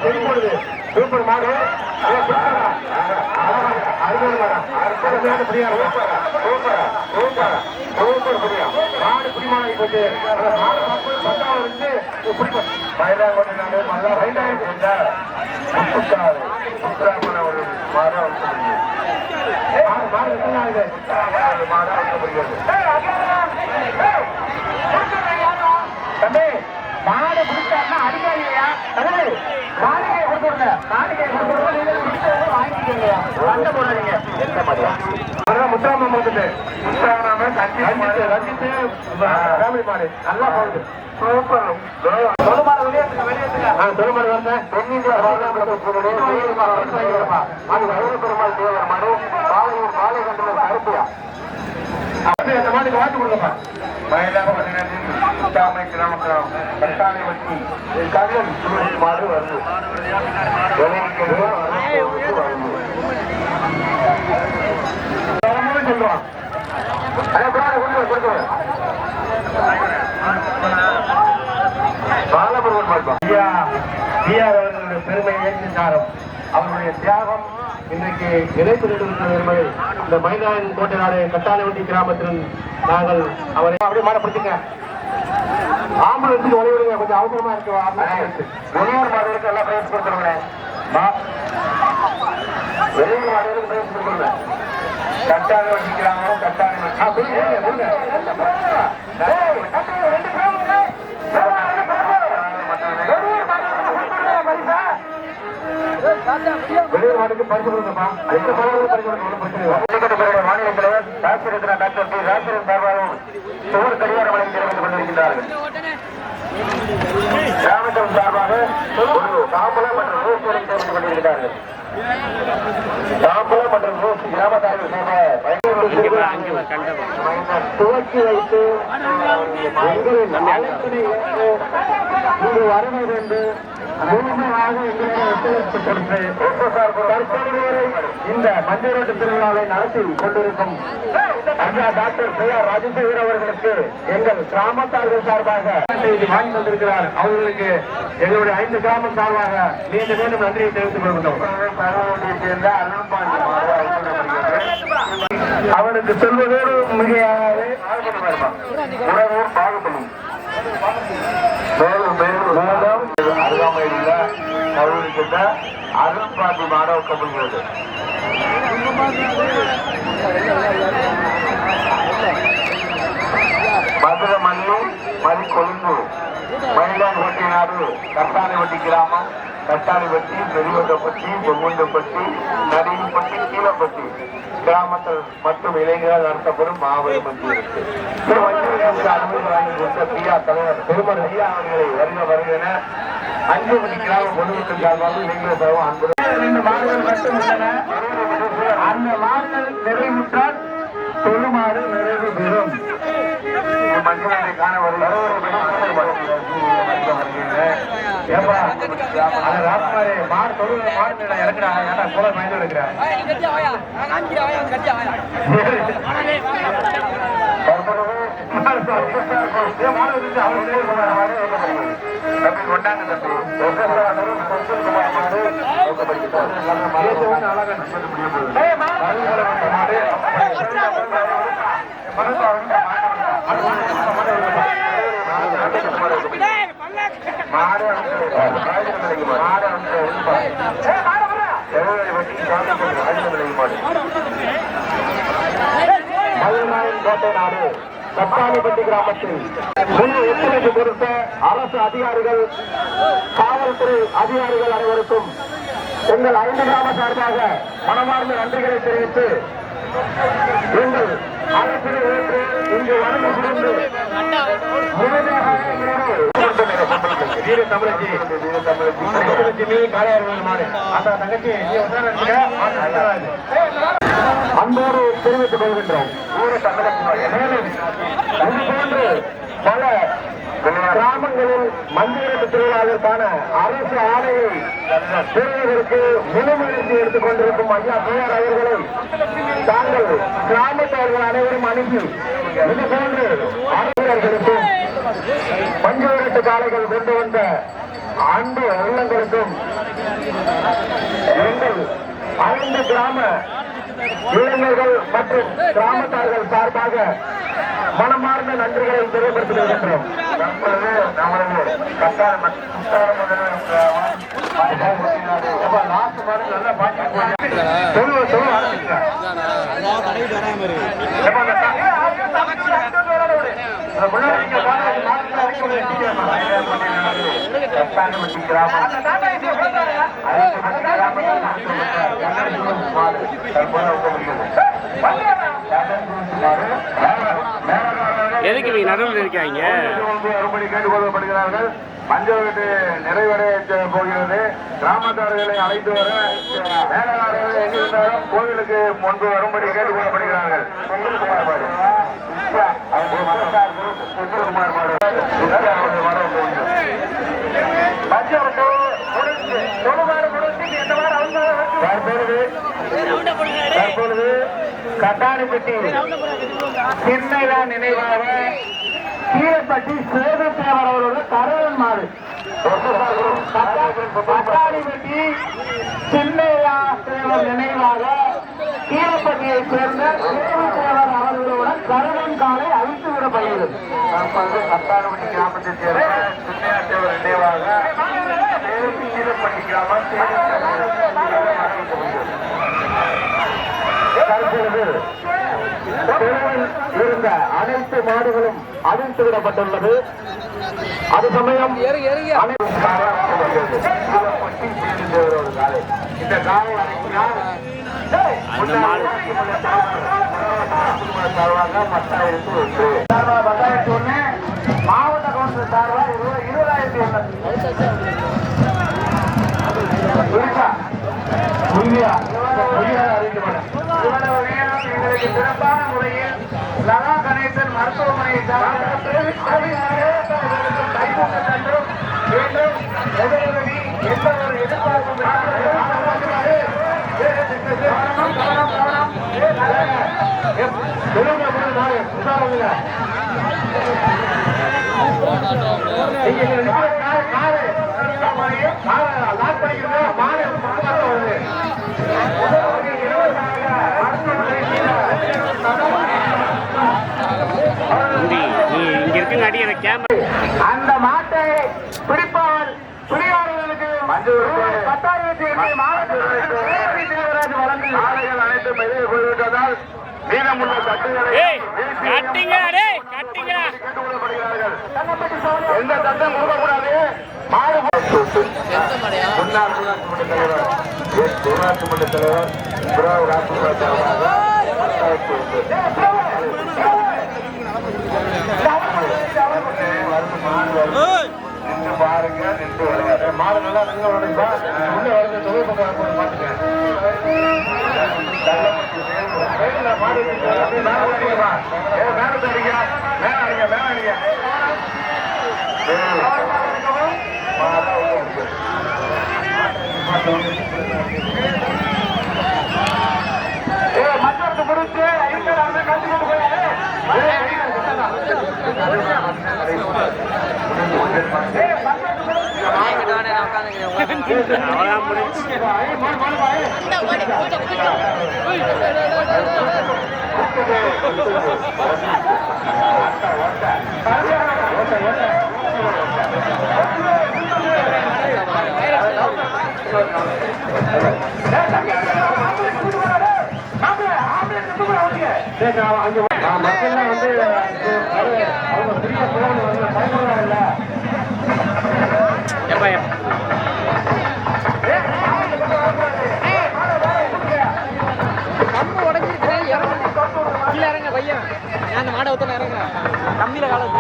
செடி போடுது சூப்பர் மாடு அறுபது மரம் அறுபது புரியா சூப்பர் சூப்பர் சூப்பர் புரியா மாடு புரிமானி போட்டு மாடு பத்தாவது இருந்து பிடிக்கும் மயிலாங்கோட்டை நாடு நல்லா ரைட்டாக சுத்தராமன ஒரு மாதம் மாடு தம்பி மாடு பிடிச்சாருன்னா அடிக்காதீங்கயா அதாவது காணிக்கையை கொடுத்துருங்க காணிக்கையை கொடுத்துருங்க நீங்க வாங்கிக்கீங்க சண்டை போடாதீங்க முத்தாம வந்துட்டு ரஞ்சித்து ஃபேமிலி மாடு நல்லா போகுது தொழுமாடு வெளியேற்றுங்க தொழுமாடு வந்தேன் மாடு பாலை கண்டு கருப்பியா அப்படி அந்த மாட்டுக்கு வாட்டு கொடுங்கப்பா மயிலாக கிராமத்திரம் கட்டாணி வட்டி கண்ணன் மாடு வருது சொல்லுவான் பெருமை ஏற்றினாரும் அவருடைய தியாகம் இன்றைக்கு இணைப்பிருக்கிறது என்பதை இந்த மயிலாயன் கோட்டை நாடு கட்டாளவட்டி கிராமத்தில் நாங்கள் அவரை அப்படியே மாடப்படுத்திங்க ஆம்புலன்ஸுக்கு வழிவிடுங்க கொஞ்சம் அவசரமா இருக்கு வெளியூர் மாடுகளுக்கு எல்லாம் பயிற்சி கொடுத்துருங்க வெளியூர் மாடுகளுக்கு பயிற்சி கொடுத்துருங்க கட்டாளவட்டி கிராமம் கட்டாளவட்டி வெளியூர் மாட்டுக்கு பரிசு கொடுங்கப்பா எந்த பரிசு மாநில தலைவர் டாக்டர் டாக்டர் பி ராஜன் சார்பாகவும் சுவர் கடிகாரம் வழங்கி தெரிவித்துக் கொண்டிருக்கிறார்கள் கிராமத்தின் சார்பாக ஒரு தாம்பலம் மற்றும் ரோஸ் வழங்கி தெரிவித்துக் கொண்டிருக்கிறார்கள் தாம்பலம் மற்றும் ரோஸ் கிராமத்தார்கள் துவக்கி வைத்து எங்களின் அழைப்பினை ஏற்று இங்கு வருகை கொண்டு முழுமையாக இந்த மஞ்சள் ரோட்டு திருவிழாவை நடத்தி கொண்டிருக்கும் ஐயா டாக்டர் பி ஆர் ராஜசேகர் அவர்களுக்கு எங்கள் கிராமத்தார்கள் சார்பாக வாங்கி தந்திருக்கிறார். அவர்களுக்கு எங்களுடைய 5 கிராமம் சார்பாக மீண்டும் மீண்டும் நன்றியை தெரிவித்துக் கொள்கிறோம். அவனுக்கு செல்வதோடு மிகையாகவே உணவும் பாகுபடும் மேலும் அருகாமையில் கவுரிக்கிட்ட அருள்பாண்டி மாணவக்கப்படுகிறது. மதுரை மண்ணு மதி கொழுந்து மயிலாங்கோட்டை நாடு கட்டாணிவட்டி கிராமம் கட்டாணிவட்டி பெரியவட்டப்பட்டி பொங்குண்டப்பட்டி நடிகப்பட்டி கீழப்பட்டி கிராமத்தில் மற்றும் இளைஞர்கள் நடத்தப்படும் மாபெரும் மந்திருக்கு அனுமதி வாங்கி கொடுத்த பிரியா தலைவர் பெருமர் ஐயா அவர்களை வருகிற 5 மணி கிராம பொதுமக்கள் சார்பாக இளைஞர் சர்வம் அன்பு 2 மாடுகள் மட்டும் உள்ளன. அந்த மாடுகள் நிறைவுற்றால் தொழுமாறு நிறைவு பெறும். மஞ்சளை காண மாடு தொழில் மாடு இறக்குறாங்க ஏன்னா போல மயந்து எடுக்கிறேன். கொண்டாங்க கோட்டை நாடு கட்டாணிப்பட்டி கிராமத்தில் முழு ஒத்துழைப்பு கொடுத்த அரசு அதிகாரிகள் காவல்துறை அதிகாரிகள் அனைவருக்கும் எங்கள் 5 கிராம சார்பாக மனமார்ந்த நன்றிகளை தெரிவித்து எங்கள் அரசினை ஏற்று இங்கு வழங்கி புரிந்து முழுமையாக வீர தமிழச்சி காளையார் மாடு அந்த தங்கச்சி அன்போடு தெரிவித்துக் கொள்கின்றோம். மேலும் இதுபோன்று பல கிராமங்களில் மஞ்சள் திருவிழாவிற்கான அரசு ஆணையை பெறுவதற்கு முன்முயற்சி எடுத்துக் கொண்டிருக்கும் ஐயா பெயர் அவர்களை தாங்கள் கிராமத்தவர்கள் அனைவரும் அணுகி இதுபோன்று அறிஞர்களுக்கும் 2 காளைகள் கொண்டு வந்த அன்பு உள்ளங்களுக்கும் எங்கள் 5 கிராம இளைஞர்கள் மற்றும் கிராமத்தார்கள் சார்பாக மனமார்ந்த நன்றிகளை தெரியப்படுத்தி வருகின்றோம். எதுக்கு இவங்க நடுவில் இருக்காங்க? கேட்டுக்கொள்ளப்படுகிறார்கள். மஞ்சள் வீட்டு நிறைவடைய போகிறது. கிராமத்தார்களை அழைத்து வர மேலகாரர்கள் எங்கிருந்தாலும் கோவிலுக்கு முன்பு வரும்படி கேட்டுக்கொள்ளப்படுகிறார்கள். தற்பொழுது கட்டாணிப்பட்டி சின்னையா நினைவாக கீழப்பட்டி சேதத்தேவர் அவரோட கரவன் மாடு கட்டாணிப்பட்டி சின்னையா தேவர் நினைவாக கீழப்பட்டியை சேர்ந்த சேதத்தேவர் அவர்களோட கரவன் காலை அழித்து விடப்படுகிறது. தற்பொழுது கட்டாணிப்பட்டி கிராமத்தை சேர்ந்த சின்னையா தேவர் நினைவாக கீழப்பட்டி கிராமம் தற்பொழுது இருந்த அனைத்து மாடுகளும் அழித்து விடப்பட்டுள்ளது. அது சமயம் இந்த காலை மாவட்ட கவுன்சில் சார்பாக 20,000 சிறப்பான முறையில் லதா கணேசன் மருத்துவமனையை உதவி எந்த ஒரு எதிர்பார்ப்பும் இங்க இருக்குங்க அடி எனக்கு கேமரா. அந்த மாட்டை பிடிப்பவன் பிடிவாளர்களுக்கு ஆலைகள் அனைத்தும் எதிரே போய்விட்டதால் மீதமுள்ள சட்டங்களை கேட்டுக்கொள்ளப்படுகிறார்கள். எந்த சட்டம் கொடுக்கக்கூடாது. முன்னாள் ஊராட்சி மன்ற தலைவர் நின்று பாருங்க, நின்று விளையாடு. மாடு நல்லா நின்று விளையாடுப்பா. உள்ள வருது தொகை பக்கம் பாத்துக்க. மாடு மேல அடிங்க, மேல அடிங்க, மேல அடிங்க. மற்றவருக்கு முடிச்சு கற்றுக்கிட்டு போய் மக்கள்லாம் வந்து அவங்க பெரிய பயன்படுறாங்கல்ல. கம்பு உடஞ்சிருக்கு, கீழே இறங்க பையன். அந்த மாடை ஊத்த இறங்க கம்பியில காலம்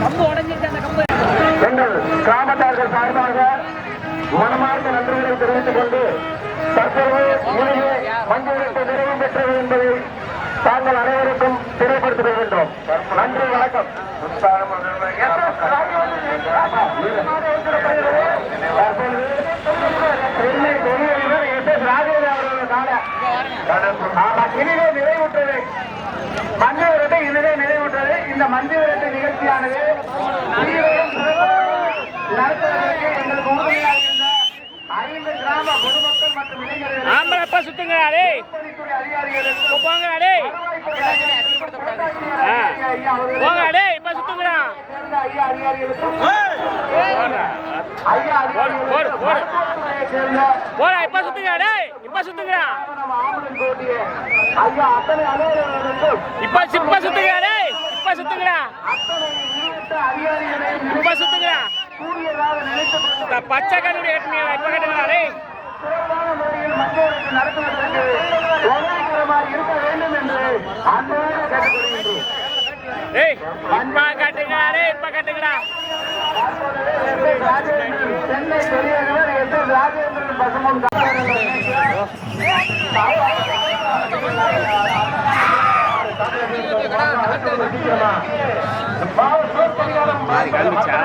கம்பு உடஞ்சிருக்கு. அந்த கம்பு எங்கள் கிராமத்தார்கள் சார்பாக மனமார்ந்த நன்றிகளை தெரிவித்துக் கொண்டு தற்போது மஞ்சள் நிறைவு பெற்றது என்பதை தாங்கள் அனைவருக்கும் தெரியப்படுத்திக் கொள்கின்றோம். நன்றி, வணக்கம். சென்னை தொழிலதிபர் எஸ்.எஸ். ராஜேந்திரன் அவர்கள் மஞ்சள் விரட்டு நிகழ்ச்சியானது சீரும் சிறப்புமாக நடத்துவதற்கு எங்களுக்கு உறுதுணையாக இருந்த 5 கிராம பொதுமக்கள் மற்றும் இளைஞர்கள் ஆம்பளை அப்பா சுத்துங்கடா டேய் பொதுப்பணித்துறை அதிகாரிகளுக்கு போங்கடா டேய் போங்கடா டேய் இப்ப சுத்துங்கடா ஐயா அதிகாரிகளுக்கும் ஐயா போடு, போடு. அதிகாரிகளுக்கும் சேர்ந்த போடா இப்ப சுத்துங்கடா டேய் இப்ப சுத்துங்கடா ஆம்புலன்ஸ் ஓட்டிய ஐயா அத்தனை அலுவலர்களுக்கும் இப்ப சுத்துங்கடா டேய் இப்ப சுத்துங்கடா அத்தனை உள்வட்ட அதிகாரிகளையும் இப்ப சுத்துங்கடா கூடியதாக நினைத்துக் கொண்டு பச்சை கண்ணு ஏற்றுனீங்களா இப்ப கேட்டுங்களா டேய் சிறப்பான முறையில் மக்களுக்கு நடத்துவதற்கு உதவிகரமாக இருக்க வேண்டும் என்று அன்போடு கேட்டுக்கொள்கின்றோம். டேய் இப்ப காட்டுங்கடா டேய் இப்ப காட்டுங்கடா எஸ். ராஜேந்திரன் சென்னை பெரியவர் எஸ். ராஜேந்திரன் பசுமன் கிளம்பிச்சா